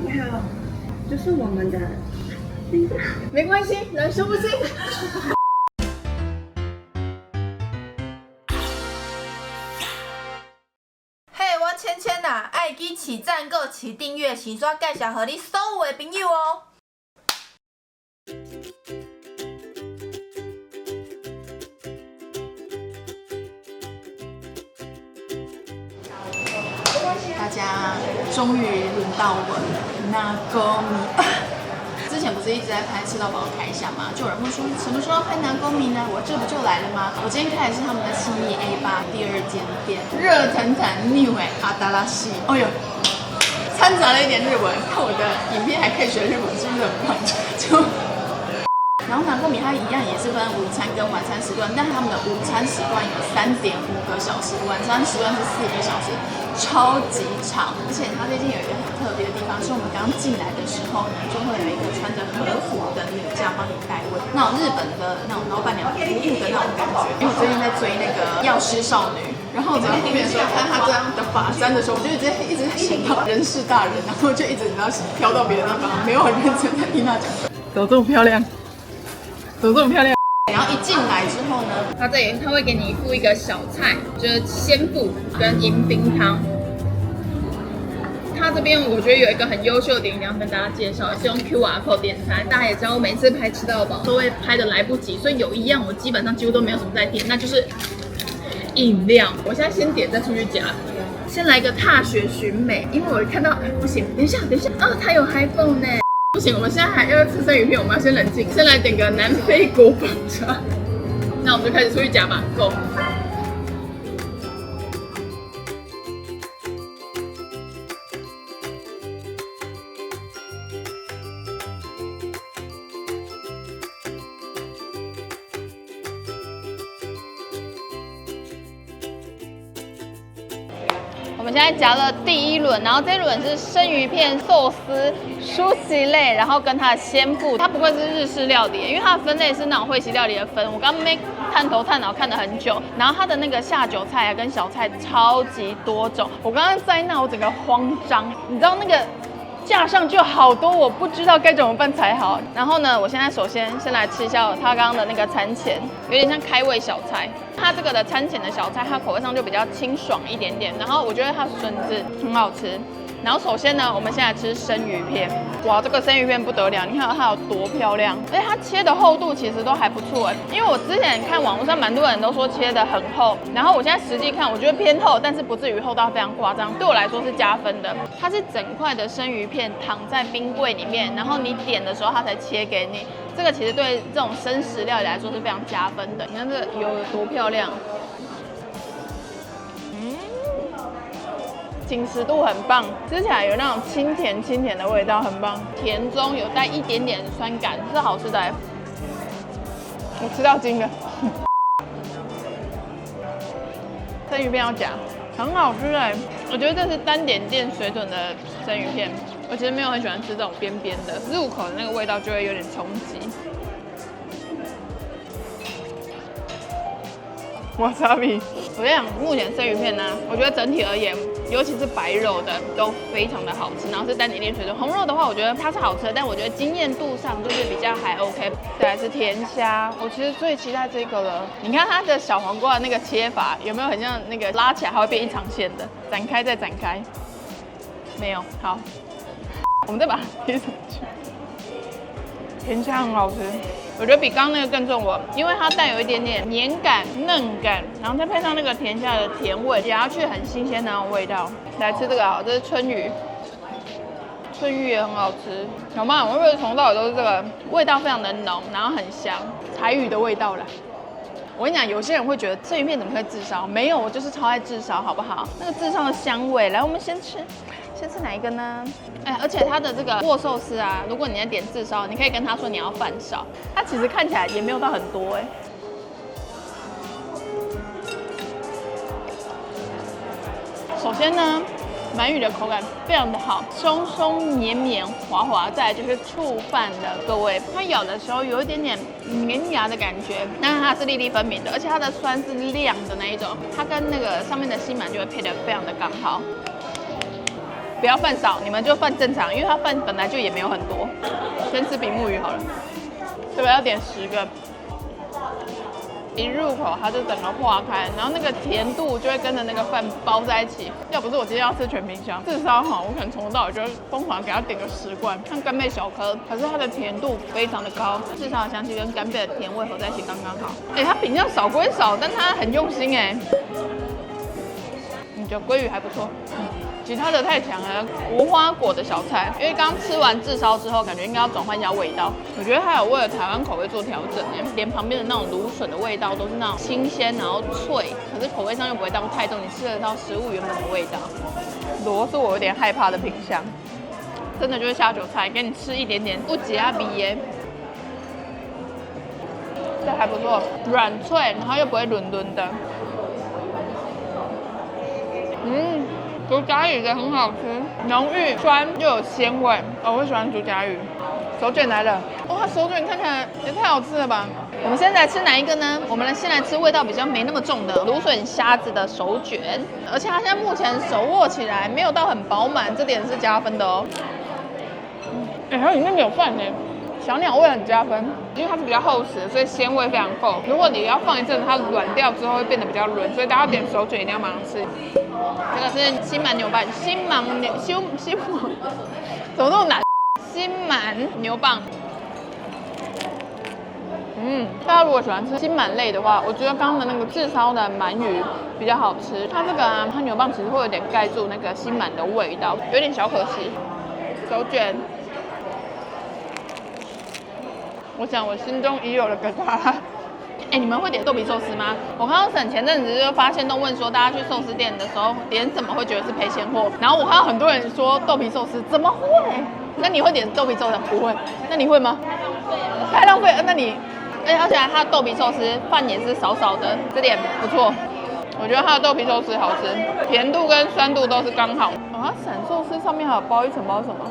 你好，这是我们的。没关系，人说不清。嘿，我芊芊呐，爱记起赞、搁起订阅，时煞介绍给你所有的朋友哦。大家终于轮到我了，那个之前不是一直在拍吃到饱的开箱吗？就有人问说什么时候拍拿公米呢？我这不就来了吗？我今天开的是他们的信义 A8第2间店，热腾腾 New 阿达拉西，哎呦，掺杂了一点日文，看我的影片还可以学日文，是不是很棒？然后拿过米它一样也是分午餐跟晚餐时段，但他们的午餐时段有3.5个小时，晚餐时段是4个小时，超级长。而且它最近有一个很特别的地方，是我们刚进来的时候呢，就会有一个穿着和服的女将帮你带位，那种日本的那种老板娘服务的那种感觉。因为我最近在追那个药师少女，然后我在后面的时候看她这样的发簪的时候，我就一直在想到人事大人，然后就一直你知道飘到别的地方，没有很认真在听她讲。怎么这么漂亮？怎么这么漂亮？然后一进来之后呢，他会给你附一个小菜，就是鲜布跟迎宾汤。他这边我觉得有一个很优秀的点，一定要跟大家介绍，是用 QR code 点餐。大家也知道，我每次拍吃到饱都会拍的来不及，所以有一样我基本上几乎都没有什么在点，那就是饮料。我现在先点，再出去夹。先来一个踏雪寻美，因为我看到不行，等一下，哦，它有嗨蹦呢。不行，我们现在还要吃生鱼片，我们要先冷静，先来点个南非国宝茶。那我们就开始出去夹吧 ，Go！ 我们现在夹了第1轮，然后这一轮是生鱼片、寿司、蔬食类，然后跟它的鲜布，它不会是日式料理，因为它的分类是那种会席料理的分。我刚刚没探头探脑看了很久，然后它的那个下酒菜啊跟小菜超级多种，我刚刚在那我整个慌张，你知道那个架上就好多，我不知道该怎么办才好。然后呢，我现在首先来吃一下它刚刚的那个餐前，有点像开胃小菜。它这个的餐前的小菜，它口味上就比较清爽一点点。然后我觉得它笋子很好吃。然后首先呢，我们现在吃生鱼片。哇，这个生鱼片不得了，你看它有多漂亮，而且它切的厚度其实都还不错哎。因为我之前看网络上蛮多人都说切的很厚，然后我现在实际看，我觉得偏厚，但是不至于厚到非常夸张，对我来说是加分的。它是整块的生鱼片躺在冰柜里面，然后你点的时候它才切给你。这个其实对这种生食料理来说是非常加分的。你看这油有多漂亮。紧实度很棒，吃起来有那种清甜的味道，很棒。甜中有带一点点酸感，是好吃的。我吃到惊了。生鱼片要夹，很好吃哎！我觉得这是单点店水准的生鱼片。我其实没有很喜欢吃这种边边的，入口的那个味道就会有点冲击。哇沙比，我跟你讲，目前生鱼片呢，我觉得整体而言，尤其是白肉的都非常的好吃，然后是单点店水准。红肉的话，我觉得它是好吃的，但我觉得惊艳度上就是比较还 OK。再来是甜虾，我其实最期待这个了。你看它的小黄瓜的那个切法，有没有很像那个拉起来它会变一长线的？展开再展开，没有。好，我们再把它贴上去。甜虾很好吃。我觉得比刚刚那个更重我，因为它带有一点点黏感、嫩感，然后再配上那个甜虾的甜味，咬下去很新鲜的那种味道。来吃这个好，这是春鱼，春鱼也很好吃。有吗？我觉得从头到尾都是这个，味道非常的浓，然后很香，柴鱼的味道啦。我跟你讲，有些人会觉得生鱼片怎么会炙烧？没有，我就是超爱炙烧，好不好？那个炙烧的香味，来，我们先吃哪一个呢？哎，而且它的这个握寿司啊，如果你在点炙烧，你可以跟他说你要饭烧，它其实看起来也没有到很多哎。首先呢，鳗鱼的口感非常的好，松松绵绵滑滑，再来就是触饭的各位，它咬的时候有一点点绵牙的感觉，但是它是粒粒分明的，而且它的酸是亮的那一种，它跟那个上面的西鳗就会配得非常的刚好。不要饭少，你们就饭正常，因为它饭本来就也没有很多。先吃比目鱼好了，这个要点10个。一入口它就整个化开，然后那个甜度就会跟着那个饭包在一起。要不是我今天要吃全冰箱，至少哈，我可能从头到尾就疯狂给它点个10罐。像干贝小颗，可是它的甜度非常的高，至少香气跟干贝的甜味合在一起刚刚好。它品相少归少，但它很用心你觉得鲑鱼还不错。其他的太强了，无花果的小菜，因为刚吃完炙烧之后，感觉应该要转换一下味道。我觉得它有为了台湾口味做调整连旁边的那种芦笋的味道都是那种新鲜，然后脆，可是口味上又不会到太重，你吃得到食物原本的味道。螺是我有点害怕的品相，真的就是下酒菜，给你吃一点点，不解啊鼻耶。这还不错，软脆，然后又不会伦敦的。竹荚鱼的很好吃，浓郁酸又有鲜味，我喜欢竹荚鱼。手卷来了，哇，手卷看起来也太好吃了吧！我们现在来吃哪一个呢？我们先来吃味道比较没那么重的芦笋虾子的手卷，而且它现在目前手握起来没有到很饱满，这点是加分的哦。还有里面有饭呢。小鸟味很加分，因为它是比较厚实，所以鲜味非常够。如果你要放一阵子，它软掉之后会变得比较润，所以大家点手卷一定要马上吃。这个是新满牛蒡，新满怎么那么难？新满牛蒡。大家如果喜欢吃新满类的话，我觉得刚刚的那个炙烧的鳗鱼比较好吃。它这个它牛蒡其实会有点盖住那个新满的味道，有点小可惜。手卷。我想我心中已有了个答案。你们会点豆皮寿司吗？我看到沈前阵子就发现都问说，大家去寿司店的时候点什么会觉得是赔钱货？然后我看到很多人说豆皮寿司怎么会？那你会点豆皮寿司？不会。那你会吗？太浪费了。那你，而且它豆皮寿司饭也是少少的，这点不错。我觉得它的豆皮寿司好吃，甜度跟酸度都是刚好。它闪寿司上面还有包一层包什么？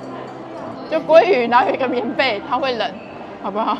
就鲑鱼，然后有一个棉被，它会冷。好不好？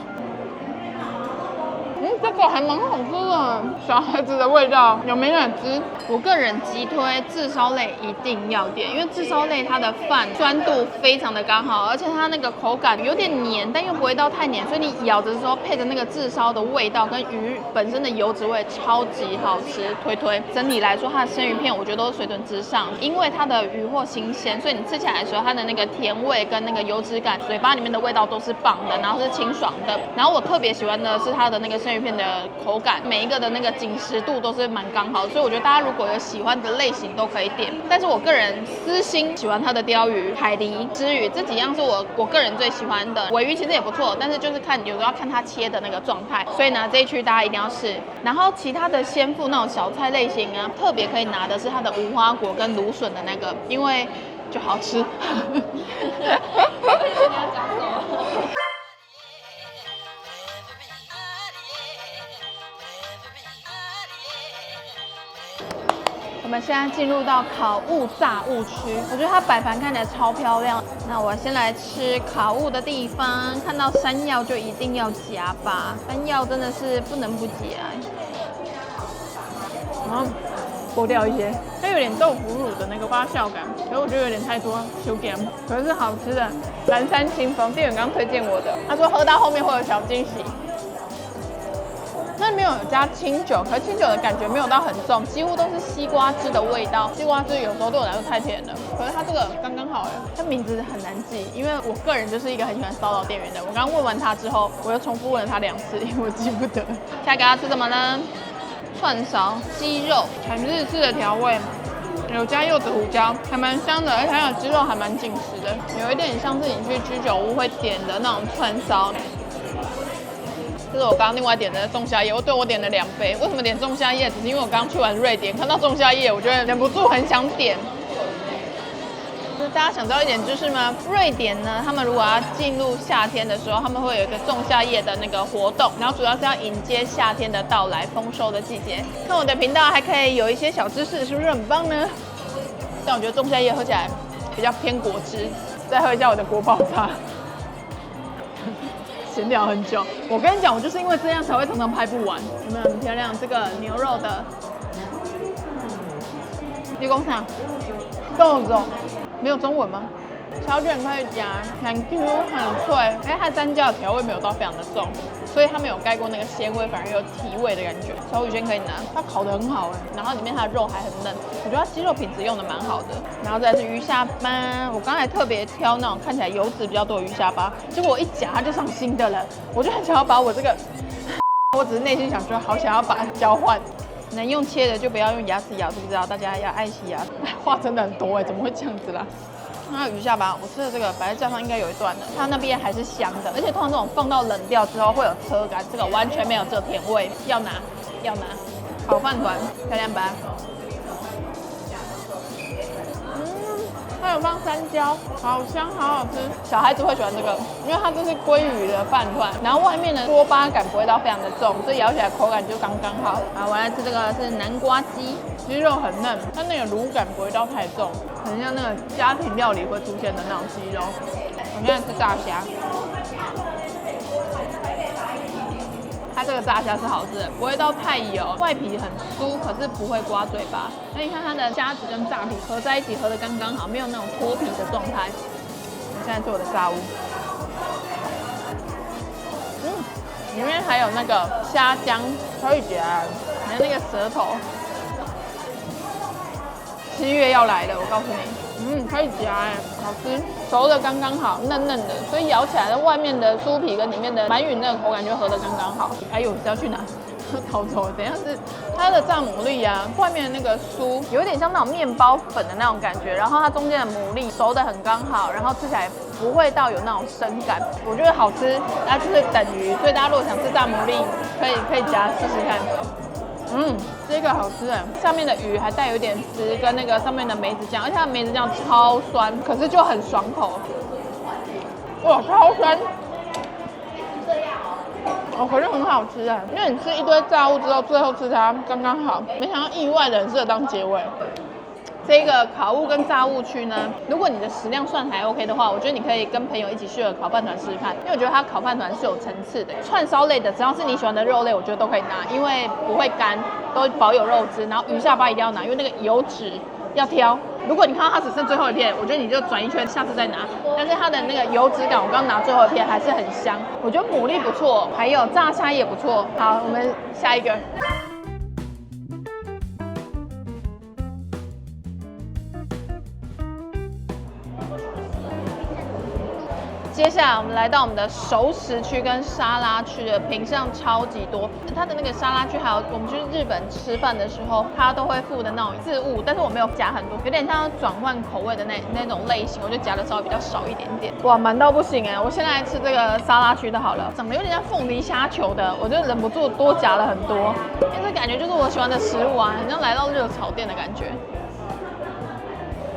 这个还蛮好吃的，小孩子的味道，有美乃滋。我个人极推炙烧类一定要点，因为炙烧类它的饭酸度非常的刚好，而且它那个口感有点黏，但又不会到太黏，所以你咬的时候配着那个炙烧的味道跟鱼本身的油脂味，超级好吃，推。整体来说，它的生鱼片我觉得都是水准之上，因为它的鱼货新鲜，所以你吃起来的时候，它的那个甜味跟那个油脂感，嘴巴里面的味道都是棒的，然后是清爽的。然后我特别喜欢的是它的那个生鱼片的口感，每一个的那个紧实度都是蛮刚好，所以我觉得大家如果有喜欢的类型都可以点。但是我个人私心喜欢它的鲷鱼、海鱺、枝鱼这几样是我个人最喜欢的。尾鱼其实也不错，但是就是有时候要看它切的那个状态，所以呢这一区大家一定要试。然后其他的鲜妇那种小菜类型啊，特别可以拿的是它的无花果跟芦笋的那个，因为就好吃。我们现在进入到烤物炸物区，我觉得它摆盘看起来超漂亮。那我先来吃烤物的地方，看到山药就一定要夹吧，山药真的是不能不夹。然后剥掉一些，它有点豆腐乳的那个发酵感，可是我觉得有点太多，Q点，可是好吃的。蓝山清风，店员刚推荐我的，他说喝到后面会有小惊喜。那里面有加清酒，可是清酒的感觉没有到很重，几乎都是西瓜汁的味道。西瓜汁有时候对我来说太甜了，可是它这个刚刚好。它名字很难记，因为我个人就是一个很喜欢骚扰店员的。我刚刚问完他之后，我又重复问了他2次，因为我记不得。现在给他吃什么呢？串烧鸡肉，很日式的调味，有加柚子胡椒，还蛮香的，而且它的鸡肉还蛮紧实的，有一点像是你去居酒屋会点的那种串烧。这是我刚刚另外点的仲夏夜，我点了2杯。为什么点仲夏夜？只是因为我刚去完瑞典，看到仲夏夜，我觉得忍不住很想点。大家想知道一点知识吗？瑞典呢，他们如果要进入夏天的时候，他们会有一个仲夏夜的那个活动，然后主要是要迎接夏天的到来，丰收的季节。看我的频道还可以有一些小知识，是不是很棒呢？但我觉得仲夏夜喝起来比较偏果汁，再喝一下我的国宝茶。闲聊很久，我跟你讲，我就是因为这样才会常常拍不完。有没有很漂亮？这个牛肉的，你讲啥？豆肉，没有中文吗？小卷可以夹，很 Q 很脆，哎，它蘸酱的调味没有到非常的重，所以它没有盖过那个鲜味，反而有提味的感觉。小雨轩可以拿，它烤得很好哎，然后里面它的肉还很嫩，我觉得它鸡肉品质用的蛮好的。然后再是鱼下巴，我刚才特别挑那种看起来油脂比较多的鱼下巴，结果我一夹它就上新的了，我就很想要把我这个，我只是内心想说好想要把它交换。能用切的就不要用牙齿咬，知不知道？大家要爱惜牙。话真的很多哎，怎么会这样子啦？那鱼下巴，我吃的这个摆在架上应该有一段的，它那边还是香的，而且通常这种放到冷掉之后会有车感，这个完全没有这甜味，要拿。烤饭团，漂亮吧？它有放山椒，好香，好好吃。小孩子会喜欢这个，因为它这是鲑鱼的饭团，然后外面的锅巴感不会到非常的重，所以咬起来口感就刚刚好。好，我来吃这个是南瓜鸡，鸡肉很嫩，它那个卤感不会到太重，很像那个家庭料理会出现的那种鸡肉。我现在吃炸虾。它这个炸虾是好吃的，不会到太油，外皮很酥，可是不会刮嘴巴。那你看它的虾子跟炸皮合在一起，合得刚刚好，没有那种脱皮的状态。我现在做我的炸物，里面还有那个虾浆可以夹，还有那个舌头。7月要来了，我告诉你，可以夹哎，好吃，熟的刚刚好，嫩嫩的，所以咬起来的外面的酥皮跟里面的鳗鱼那个口感就合得刚刚好。还有是要去哪？逃走？怎样是它的炸牡蛎啊？外面的那个酥有点像那种面包粉的那种感觉，然后它中间的牡蛎熟得很刚好，然后吃起来不会到有那种生感，我觉得好吃。那就是等于，所以大家如果想吃炸牡蛎，可以夹试试看。这个好吃哎，下面的鱼还带有一点汁，跟那个上面的梅子酱，而且它的梅子酱超酸，可是就很爽口。哇，超酸！可是很好吃哎，因为你吃一堆炸物之后，最后吃它刚刚好。没想到意外的很适合当结尾。这个烤物跟炸物区呢，如果你的食量算还 OK 的话，我觉得你可以跟朋友一起去烤饭团试试看，因为我觉得它烤饭团是有层次的。串烧类的，只要是你喜欢的肉类，我觉得都可以拿，因为不会干，都保有肉汁。然后鱼下巴一定要拿，因为那个油脂要挑。如果你看到它只剩最后一片，我觉得你就转一圈，下次再拿。但是它的那个油脂感，我刚拿最后一片还是很香。我觉得牡蛎不错，还有炸虾也不错。好，我们下一个。接下来我们来到我们的熟食区跟沙拉区的品项超级多，它的那个沙拉区还有我们去日本吃饭的时候，它都会附的那种渍物，但是我没有夹很多，有点像转换口味的那种类型，我就夹的稍微比较少一点点。哇，满到不行哎！我现在来吃这个沙拉区的好了，长得有点像凤梨虾球的，我就忍不住多夹了很多，因为这感觉就是我喜欢的食物啊，很像来到热炒店的感觉。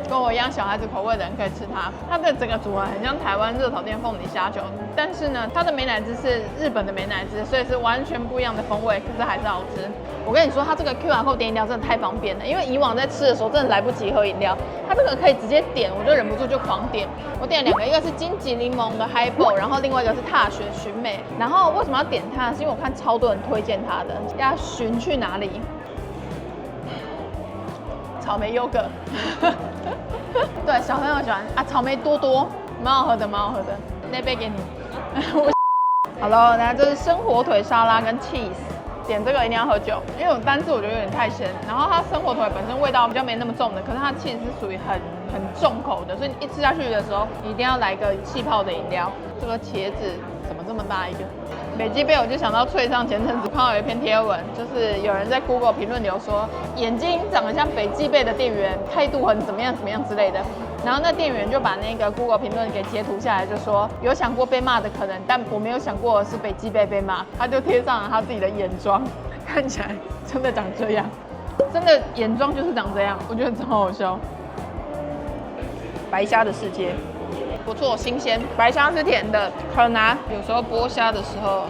跟我一样小孩子口味的人可以吃它，它的整个组合很像台湾热炒店凤梨虾球，但是呢，它的美乃滋是日本的美乃滋，所以是完全不一样的风味，可是还是好吃。我跟你说，它这个 QR code 点饮料真的太方便了，因为以往在吃的时候真的来不及喝饮料，它这个可以直接点，我就忍不住就狂点。我点了2个，一个是金桔柠檬的 Highball， 然后另外一个是踏雪寻美。然后为什么要点它？是因为我看超多人推荐它的，要寻去哪里？草莓优格，对，小朋友喜欢啊，草莓多多，蛮好喝的，蛮好喝的。那杯给你。好了，那这是生火腿沙拉跟 cheese， 点这个一定要喝酒，因为我单吃我觉得有点太咸。然后它生火腿本身味道比较没那么重的，可是它的 cheese 是属于很重口的，所以你一吃下去的时候，你一定要来个气泡的饮料。这个茄子怎么这么大一个？北极贝我就想到脆上前阵子看到有一篇贴文，就是有人在 Google 评论留说眼睛长得像北极贝的店员态度很怎么样之类的，然后那店员就把那个 Google 评论给截图下来，就说有想过被骂的可能，但我没有想过是北极贝被骂，他就贴上了他自己的眼妆，看起来真的长这样，真的眼妆就是长这样，我觉得超好笑。白虾的世界。不错，新鲜。白虾是甜的，可拿。有时候剥虾的时候，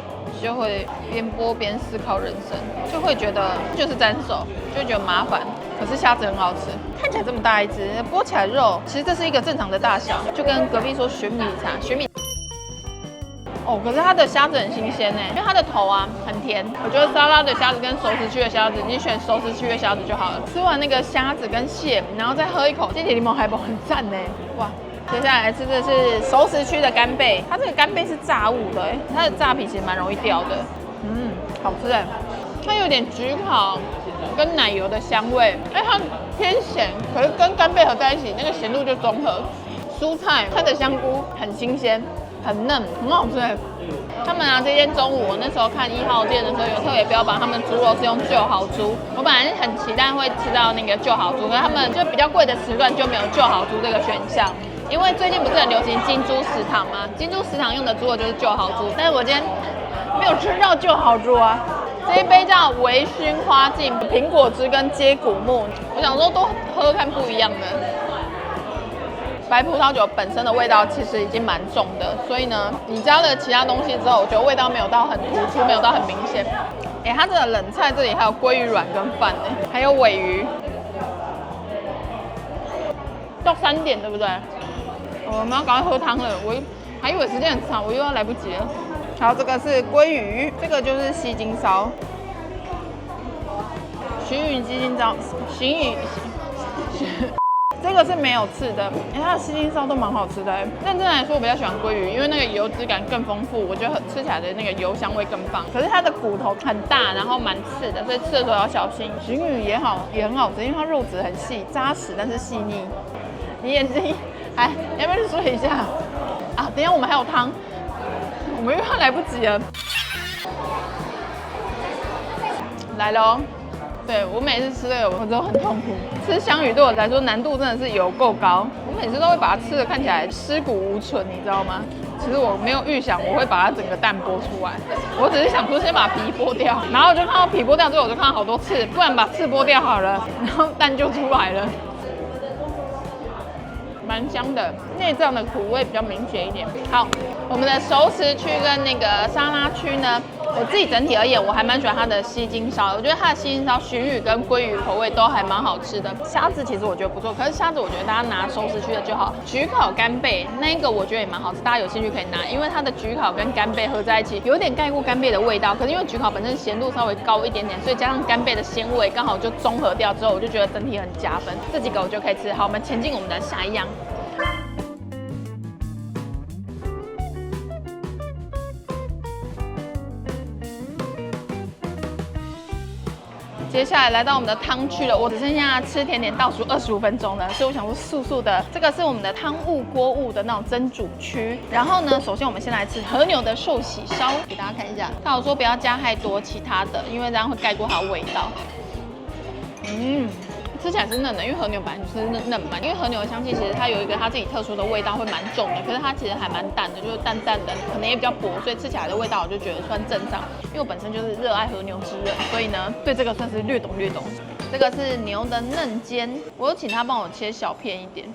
就会边剥边思考人生，就会觉得就是沾手，就会觉得麻烦。可是虾子很好吃，看起来这么大一只，剥起来肉，其实这是一个正常的大小，就跟隔壁说玄米茶，玄米哦，可是它的虾子很新鲜呢，因为它的头啊很甜。我觉得沙拉的虾子跟熟食区的虾子，你选熟食区的虾子就好了。吃完那个虾子跟蟹，然后再喝一口金桔柠檬海宝，很赞呢！哇，接下来吃的是熟食区的干贝，它这个干贝是炸物的，它的炸皮其实蛮容易掉的。好吃哎，它有点焗烤跟奶油的香味，它偏咸，可是跟干贝合在一起，那个咸度就中和。蔬菜，它的香菇很新鲜。很嫩，很好吃。他们这间中午我那时候看1号店的时候，有特别标榜他们猪肉是用旧好猪。我本来是很期待会吃到那个旧好猪，可是他们就比较贵的时段就没有旧好猪这个选项。因为最近不是很流行金猪食堂吗？金猪食堂用的猪肉就是旧好猪，但是我今天没有吃到旧好猪啊。这一杯叫微醺花镜苹果汁跟接骨木，我想说都喝看不一样的。白葡萄酒本身的味道其实已经蛮重的，所以呢，你加了其他东西之后，我觉得味道没有到很突出，没有到很明显。它这个冷菜这里还有鲑鱼卵跟饭还有鲔鱼。到3点对不对？我们要赶快喝汤了，我还以为时间很长，我又要来不及了。然后这个是鲑鱼，这个就是西京烧，鲟鱼鸡精烧，鲟鱼。这个是没有刺的，它的西京烧都蛮好吃的。认真来说，我比较喜欢鲑鱼，因为那个油脂感更丰富，我觉得吃起来的那个油香味更棒。可是它的骨头很大，然后蛮刺的，所以吃的时候要小心。鲟鱼也很好吃，因为它肉质很细，扎实但是细腻。你眼睛，你要不要去睡一下啊？等一下我们还有汤，我们又要来不及了。来喽！对我每次吃这个，我都很痛苦。吃香鱼对我来说难度真的是有够高，我每次都会把它吃的看起来尸骨无存，你知道吗？其实我没有预想我会把它整个蛋剥出来，我只是想说先把皮剥掉，然后我就看到皮剥掉之后，我就看到好多刺，不然把刺剥掉好了，然后蛋就出来了。蛮香的，内脏的苦味比较明显一点。好，我们的熟食区跟那个沙拉区呢，我自己整体而言，我还蛮喜欢它的西京烧。我觉得它的西京烧鲟鱼跟鲑鱼口味都还蛮好吃的。虾子其实我觉得不错，可是虾子我觉得大家拿熟食区的就好。焗烤干贝那个我觉得也蛮好吃，大家有兴趣可以拿，因为它的焗烤跟干贝合在一起，有点盖过干贝的味道。可是因为焗烤本身咸度稍微高一点点，所以加上干贝的鲜味刚好就中和掉之后，我就觉得整体很加分。这几个我就可以吃。好，我们前进我们的下一样。接下来到我们的汤区了，我只剩下吃甜点倒数25分钟了，所以我想说速速的，这个是我们的汤物锅物的那种蒸煮区。然后呢，首先我们先来吃和牛的寿喜烧，给大家看一下。他有说不要加太多其他的，因为这样会盖过它的味道。吃起来是嫩的，因为和牛本来就是嫩嘛。因为和牛的香气其实它有一个它自己特殊的味道，会蛮重的。可是它其实还蛮淡的，就是淡淡的，可能也比较薄，所以吃起来的味道我就觉得算正常。因为我本身就是热爱和牛之人，所以呢对这个算是略懂略懂。这个是牛的嫩煎，我有请他帮我切小片一点。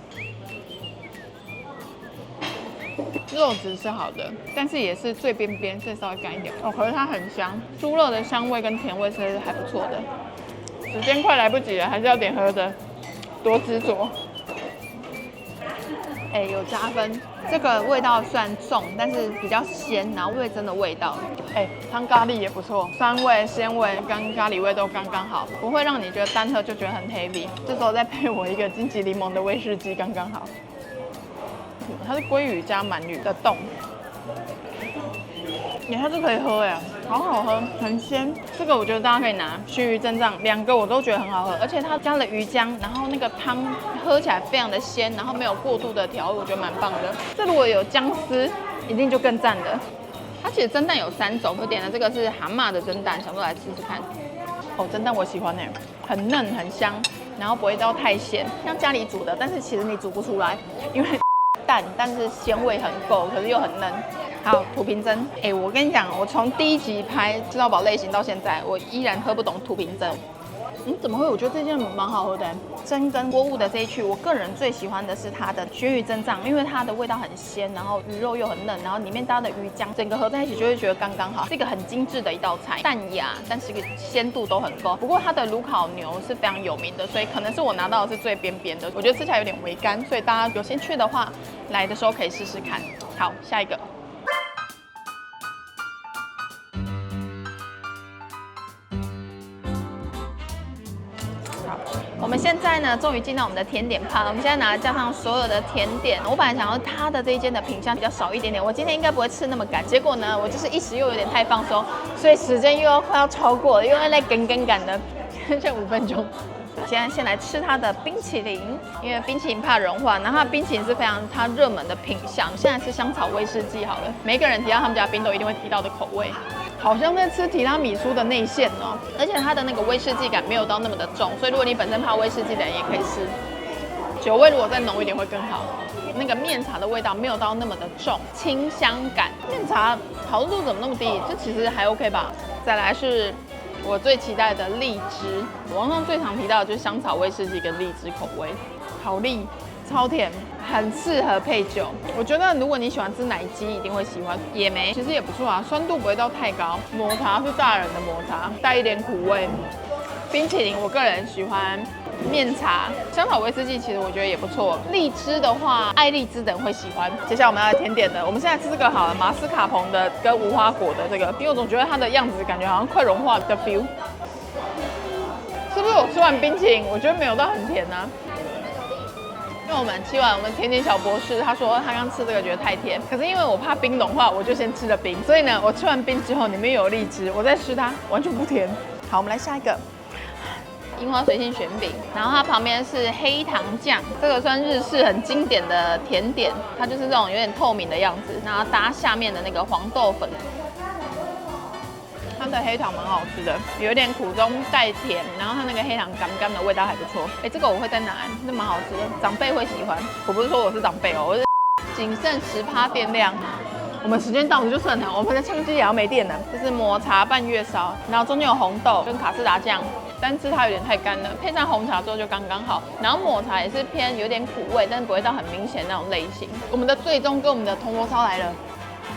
肉质是好的，但是也是最边边，所以稍微干一点。可是它很香，猪肉的香味跟甜味是还不错的。时间快来不及了，还是要点喝的，多执着。有加分。这个味道虽然重，但是比较鲜，然后味噌的味道。汤咖喱也不错，酸味、鲜味跟咖喱味都刚刚好，不会让你觉得单喝就觉得很 heavy。这时候再配我一个金桔柠檬的威士忌，刚刚好。它是鲑鱼加鳗鱼的冻。它是可以喝好好喝，很鲜。这个我觉得大家可以拿鲟鱼珍藏，2个我都觉得很好喝，而且它加了鱼浆，然后那个汤喝起来非常的鲜，然后没有过度的调味，我觉得蛮棒的。这如果有姜丝，一定就更赞的。它其实蒸蛋有3种，我点的这个是蛤蟆的蒸蛋，想说来试试看。蒸蛋我喜欢很嫩很香，然后不会到太咸，像家里煮的，但是其实你煮不出来，因为淡，但是鲜味很够，可是又很嫩。好，土瓶蒸，我跟你讲，我从第1集拍吃到饱类型到现在，我依然喝不懂土瓶蒸。怎么会？我觉得这件蛮好喝的。蒸跟锅物的这一区，我个人最喜欢的是它的鲟鱼珍藏，因为它的味道很鲜，然后鱼肉又很嫩，然后里面搭的鱼浆，整个合在一起就会觉得刚刚好。是一个很精致的一道菜，淡雅，但是鲜度都很够。不过它的炉烤牛是非常有名的，所以可能是我拿到的是最边边的，我觉得吃起来有点微干，所以大家有兴趣的话，来的时候可以试试看。好，下一个。们现在呢，终于进到我们的甜点趴了。我们现在拿了架上所有的甜点。我本来想要它的这一间的品项比较少一点点，我今天应该不会吃那么赶。结果呢，我就是一时又有点太放松，所以时间又要快要超过了，又要来赶的，剩5分钟。现在先来吃它的冰淇淋，因为冰淇淋怕融化，然后它冰淇淋是非常它热门的品项。现在是香草威士忌好了，每个人提到他们家冰都一定会提到的口味。好像在吃提拉米苏的内馅哦，而且它的那个威士忌感没有到那么的重，所以如果你本身怕威士忌的人也可以吃。酒味如果再浓一点会更好。那个面茶的味道没有到那么的重，清香感。面茶讨论度怎么那么低？这其实还 OK 吧。再来是我最期待的荔枝，网上最常提到的就是香草威士忌跟荔枝口味，好荔。超甜，很适合配酒。我觉得如果你喜欢吃奶鸡，一定会喜欢。野莓其实也不错啊，酸度不会到太高。抹茶是大人的抹茶，带一点苦味。冰淇淋我个人喜欢面茶，香草威士忌其实我觉得也不错。荔枝的话，爱荔枝的人会喜欢。接下来我们要来甜点的，我们现在吃这个好了，马斯卡彭的跟无花果的这个，因为我总觉得它的样子感觉好像快融化的 feel。是不是我吃完冰淇淋，我觉得没有到很甜啊？因为我们吃完我们甜点小博士，他说他刚吃这个觉得太甜，可是因为我怕冰融化，我就先吃了冰，所以呢，我吃完冰之后里面有荔枝，我再吃它完全不甜。好，我们来下一个樱花随心卷饼，然后它旁边是黑糖酱，这个算日式很经典的甜点，它就是这种有点透明的样子，然后搭下面的那个黄豆粉。它的黑糖蛮好吃的，有点苦中带甜，然后它那个黑糖干干的味道还不错。哎，这个我会再拿，这蛮好吃的，长辈会喜欢。我不是说我是长辈哦，我是仅剩10%电量。我们时间到了就算了，我们的相机也要没电了。这是抹茶半月烧，然后中间有红豆跟卡士达酱，单吃它有点太干了，配上红茶之后就刚刚好。然后抹茶也是偏有点苦味，但是不会到很明显那种类型。我们的最终跟我们的铜锣烧来了，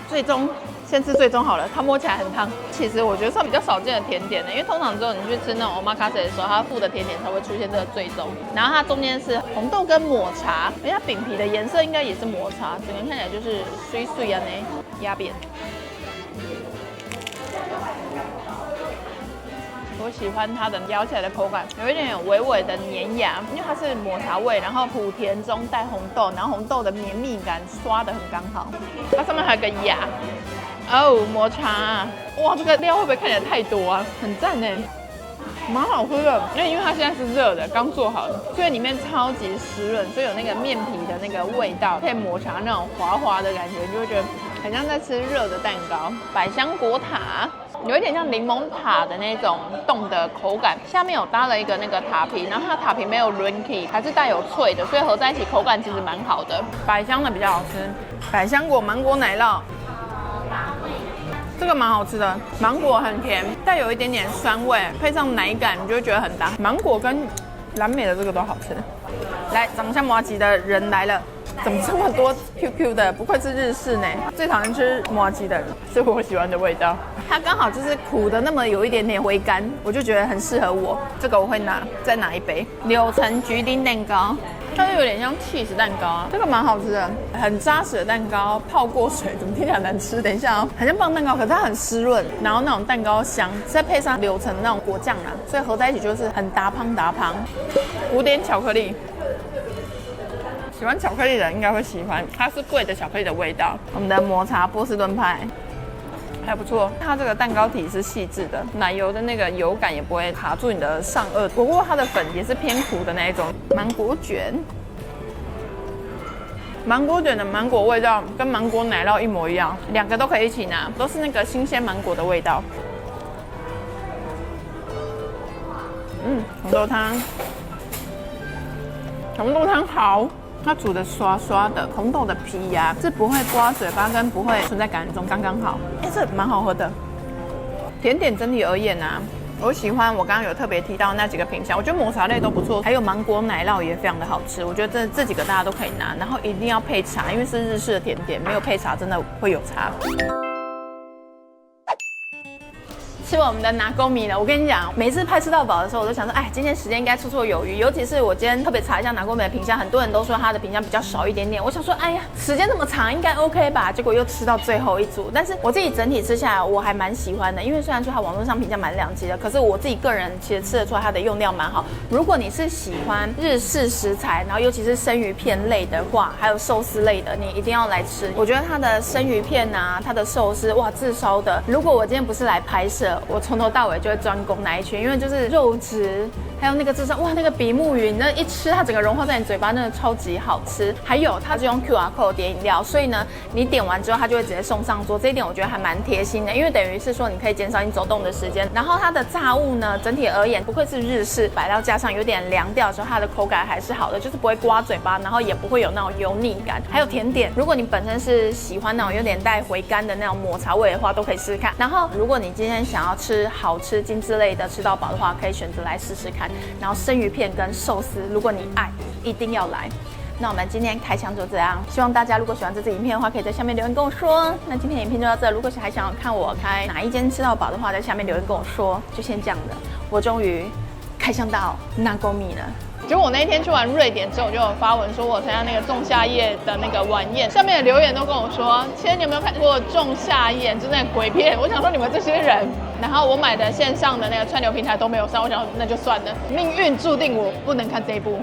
最终。先吃最终好了，它摸起来很烫。其实我觉得算比较少见的甜点的，因为通常只有你去吃那种 omakase 的时候，它附的甜点才会出现这个最终。然后它中间是红豆跟抹茶，而且它饼皮的颜色应该也是抹茶，整个看起来就是碎碎啊呢，压扁。我喜欢它的咬起来的口感，有一点有微微的粘牙，因为它是抹茶味，然后苦甜中带红豆，然后红豆的绵密感刷得很刚好。它上面还有个芽，哦，抹茶，哇，这个料会不会看起来太多啊？很赞呢，蛮好吃的。因为它现在是热的，刚做好的，所以里面超级湿润，所以有那个面皮的那个味道，配抹茶那种滑滑的感觉，你就会觉得很像在吃热的蛋糕。百香果塔。有一点像柠檬塔的那种冻的口感，下面有搭了一个那个塔皮，然后它塔皮没有润起，还是带有脆的，所以合在一起口感其实蛮好的。百香的比较好吃，百香果芒果奶酪，这个蛮好吃的，芒果很甜，带有一点点酸味，配上奶感，你就会觉得很搭。芒果跟蓝莓的这个都好吃。来，长相麻吉的人来了。怎么这么多 QQ 的？不愧是日式呢。最讨厌吃麻吉的人，是我喜欢的味道。它刚好就是苦的，那么有一点点回甘，我就觉得很适合我。这个我会再拿一杯。柳橙橘丁蛋糕，它就有点像 cheese 蛋糕啊，这个蛮好吃的，很扎实的蛋糕，泡过水，怎么听起来难吃？等一下哦，很像棒蛋糕，可是它很湿润，然后那种蛋糕香，再配上柳橙那种果酱啊，所以合在一起就是很搭胖。5点巧克力。喜欢巧克力的人应该会喜欢，它是贵的巧克力的味道。我们的抹茶波士顿派还不错，它这个蛋糕体是细致的，奶油的那个油感也不会卡住你的上颚。不过它的粉也是偏苦的那一种。芒果卷，芒果卷的芒果味道跟芒果奶酪一模一样，两个都可以一起拿，都是那个新鲜芒果的味道。红豆汤，红豆汤好。它煮的刷刷的，红豆的皮呀是不会刮嘴巴，跟不会存在感中刚刚好。这蛮好喝的。甜点整体而言啊，我喜欢我刚刚有特别提到那几个品项，我觉得抹茶类都不错，还有芒果奶酪也非常的好吃。我觉得这几个大家都可以拿，然后一定要配茶，因为是日式的甜点，没有配茶真的会有差。吃我们的拿勾米了。我跟你讲，每次拍吃到饱的时候，我都想说，哎，今天时间应该绰绰有余。尤其是我今天特别查一下拿勾米的评价，很多人都说它的评价比较少一点点。我想说，哎呀，时间那么长，应该 OK 吧？结果又吃到最后一组。但是我自己整体吃下来，我还蛮喜欢的，因为虽然说它网络上评价蛮两极的，可是我自己个人其实吃得出来它的用料蛮好。如果你是喜欢日式食材，然后尤其是生鱼片类的话，还有寿司类的，你一定要来吃。我觉得它的生鱼片啊，它的寿司，哇，炙烧的。如果我今天不是来拍摄，我从头到尾就会专攻那一群，因为就是肉质，还有那个炙烧，哇，那个比目鱼，你那一吃，它整个融化在你嘴巴，真的超级好吃。还有它是用 QR code 点饮料，所以呢，你点完之后，它就会直接送上桌。这一点我觉得还蛮贴心的，因为等于是说你可以减少你走动的时间。然后它的炸物呢，整体而言不愧是日式，摆料加上有点凉掉的时候，它的口感还是好的，就是不会刮嘴巴，然后也不会有那种油腻感。还有甜点，如果你本身是喜欢那种有点带回甘的那种抹茶味的话，都可以试试看。然后如果你今天想要吃好吃精致类的吃到饱的话，可以选择来试试看。然后生鱼片跟寿司，如果你爱，一定要来。那我们今天开箱就这样，希望大家如果喜欢这支影片的话，可以在下面留言跟我说。那今天影片就到这，如果还想要看我开哪一间吃到饱的话，在下面留言跟我说。就先这样的，我终于开箱到拿勾米了。结果我那一天去完瑞典之后，我就有发文说我参加那个仲夏夜的那个晚宴，下面的留言都跟我说，千你有没有看过仲夏夜，就是那个鬼片？我想说你们这些人。然后我买的线上的那个串流平台都没有上，我想说那就算了，命运注定我不能看这一部。